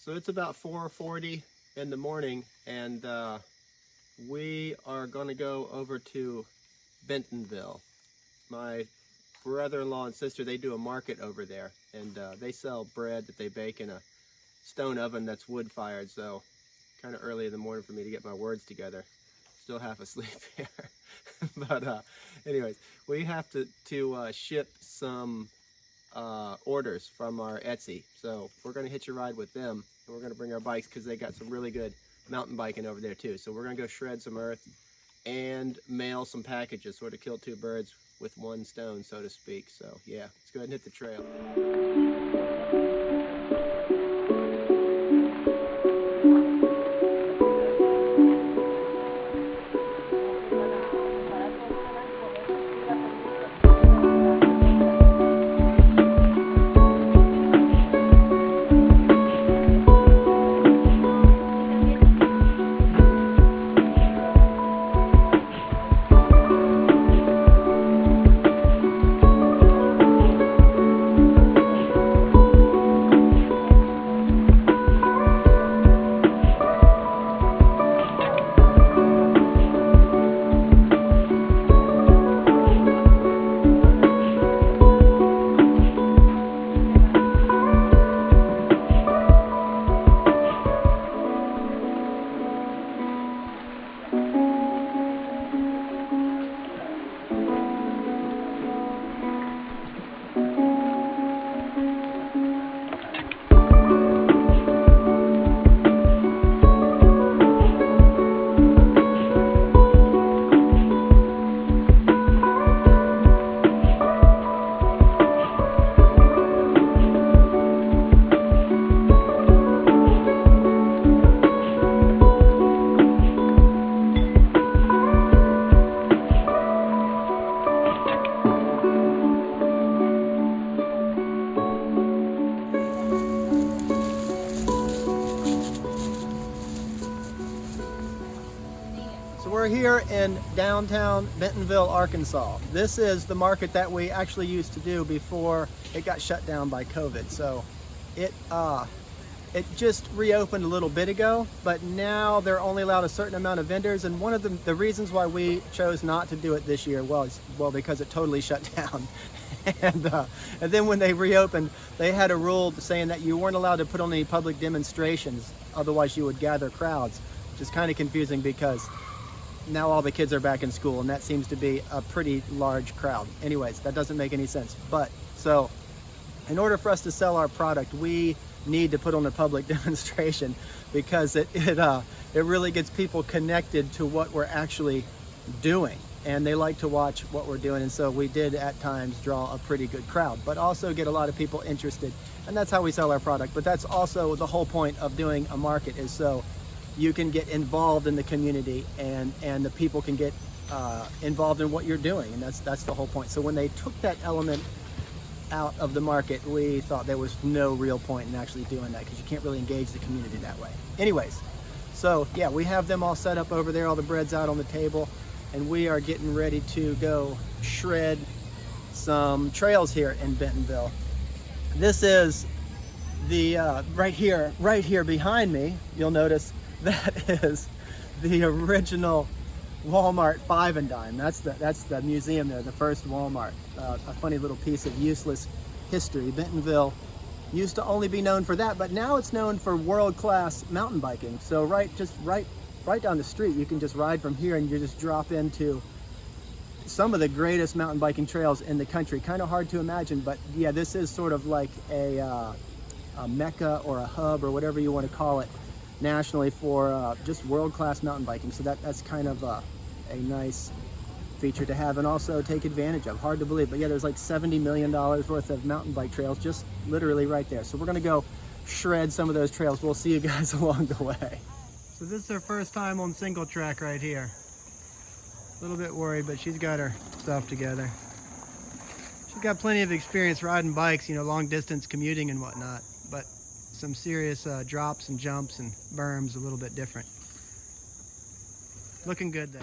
So it's about 4:40 in the morning, and we are going to go over to Bentonville. My brother-in-law and sister, they do a market over there, and they sell bread that they bake in a stone oven that's wood-fired, so kind of early in the morning for me to get my words together. Still half asleep here. But anyways, we have to ship some orders from our Etsy. So we're going to hitch a ride with them, and we're going to bring our bikes because they got some really good mountain biking over there too. So we're going to go shred some earth and mail some packages, sort of kill two birds with one stone, so to speak. So yeah, let's go ahead and hit the trail. We're here in downtown Bentonville, Arkansas. This is the market that we actually used to do before it got shut down by COVID. So it just reopened a little bit ago, but now they're only allowed a certain amount of vendors. And one of the reasons why we chose not to do it this year, well, because it totally shut down. And then when they reopened, they had a rule saying that you weren't allowed to put on any public demonstrations, otherwise you would gather crowds, which is kind of confusing because now all the kids are back in school, and that seems to be a pretty large crowd. Anyways, that doesn't make any sense. But so in order for us to sell our product, we need to put on a public demonstration because it really gets people connected to what we're actually doing, and they like to watch what we're doing. And so we did at times draw a pretty good crowd, but also get a lot of people interested, and that's how we sell our product. But that's also the whole point of doing a market, is so you can get involved in the community, and the people can get involved in what you're doing, and that's the whole point. So when they took that element out of the market, we thought there was no real point in actually doing that, because you can't really engage the community that way. Anyways, so yeah, we have them all set up over there, all the bread's out on the table, and we are getting ready to go shred some trails here in Bentonville. This is the right here behind me. You'll notice that is the original Walmart 5 and Dime. That's the museum there, the first Walmart. A funny little piece of useless history. Bentonville used to only be known for that, but now it's known for world-class mountain biking. So right down the street, you can just ride from here, and you just drop into some of the greatest mountain biking trails in the country. Kind of hard to imagine, but yeah, this is sort of like a mecca or a hub or whatever you want to call it nationally for just world-class mountain biking. So that's kind of a nice feature to have and also take advantage of. Hard to believe, but yeah, there's like $70 million worth of mountain bike trails just literally right there. So we're gonna go shred some of those trails. We'll see you guys along the way. So this is her first time on single track right here. A little bit worried, but she's got her stuff together. She's got plenty of experience riding bikes, you know, long distance commuting and whatnot, but some serious drops and jumps and berms, a little bit different. Looking good though.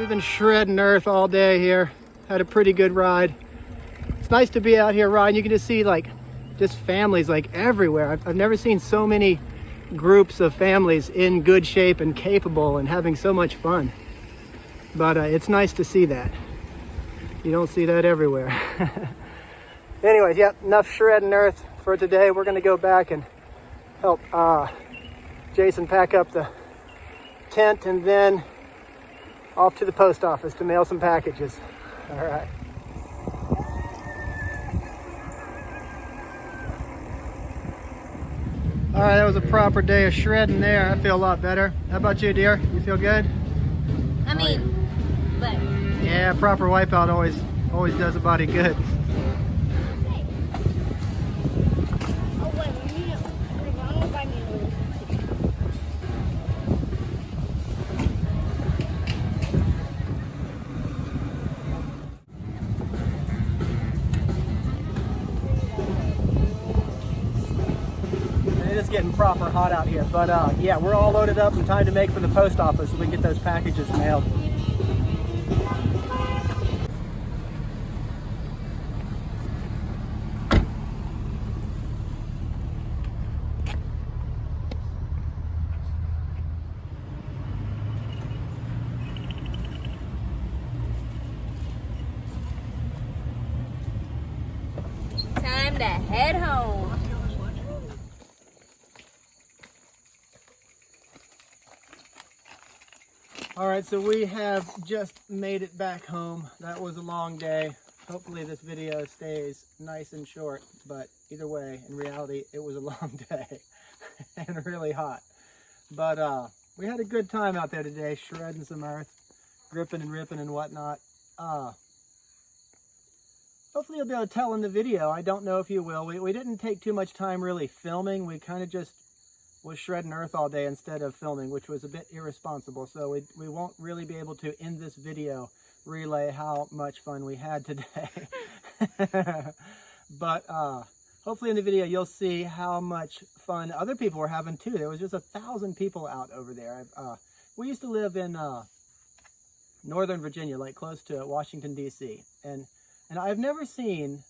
we've been shredding earth all day here. Had a pretty good ride. It's nice to be out here riding. You can just see like just families like everywhere. I've never seen so many groups of families in good shape and capable and having so much fun. But it's nice to see that. You don't see that everywhere. Anyways, yeah, enough shredding earth for today. We're gonna go back and help Jason pack up the tent and then off to the post office to mail some packages. All right. All right, that was a proper day of shredding there. I feel a lot better. How about you, dear? You feel good? I mean, but yeah, proper wipeout always does a body good. It is getting proper hot out here, but yeah, we're all loaded up and time to make for the post office so we can get those packages mailed. time to head home. All right, so we have just made it back home. That was a long day. Hopefully this video stays nice and short, but either way, in reality, it was a long day and really hot. But we had a good time out there today, shredding some earth, gripping and ripping and whatnot. Hopefully you'll be able to tell in the video. I don't know if you will. We didn't take too much time really filming. We kind of just was shredding earth all day instead of filming, which was a bit irresponsible. So we won't really be able to, in this video, relay how much fun we had today. But hopefully in the video you'll see how much fun other people were having too. There was just 1,000 people out over there. We used to live in Northern Virginia, like close to Washington, D.C. And I've never seen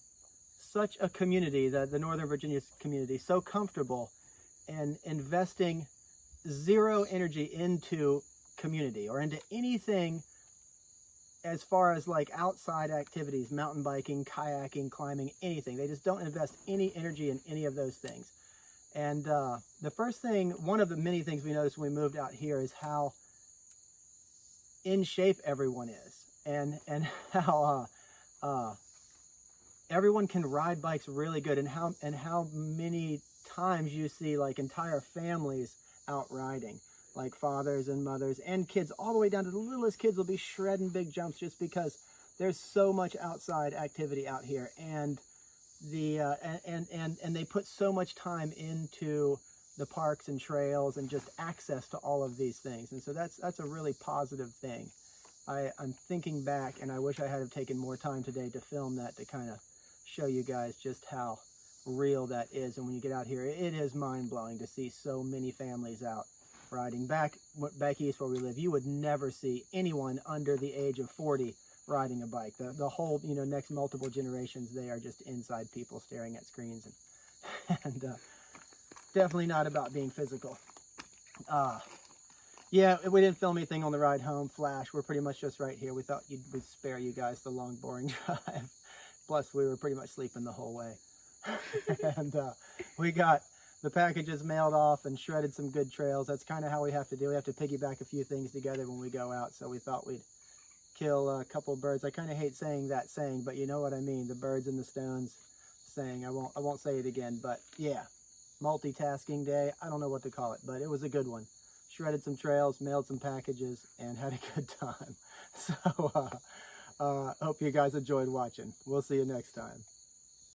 such a community, the Northern Virginia community, so comfortable and investing zero energy into community or into anything as far as like outside activities, mountain biking, kayaking, climbing, anything. They just don't invest any energy in any of those things. And the first thing, one of the many things we noticed when we moved out here is how in shape everyone is, and how everyone can ride bikes really good, and how many times you see like entire families out riding, like fathers and mothers and kids, all the way down to the littlest kids will be shredding big jumps just because there's so much outside activity out here, and and they put so much time into the parks and trails and just access to all of these things. And so that's a really positive thing. I'm thinking back, and I wish I had have taken more time today to film that, to kind of show you guys just how real that is. And when you get out here, it is mind-blowing to see so many families out riding. Back east where we live, you would never see anyone under the age of 40 riding a bike. The whole, next multiple generations, they are just inside people staring at screens, and definitely not about being physical. Yeah, we didn't film anything on the ride home. Flash, we're pretty much just right here. We thought we'd spare you guys the long, boring drive. Plus, we were pretty much sleeping the whole way. And we got the packages mailed off and shredded some good trails. That's kind of how we have to do. We have to piggyback a few things together when we go out. So we thought we'd kill a couple birds. I kind of hate saying that saying, but you know what I mean. The birds and the stones saying. I won't say it again, but yeah. Multitasking day. I don't know what to call it, but it was a good one. Shredded some trails, mailed some packages, and had a good time. So hope you guys enjoyed watching. We'll see you next time.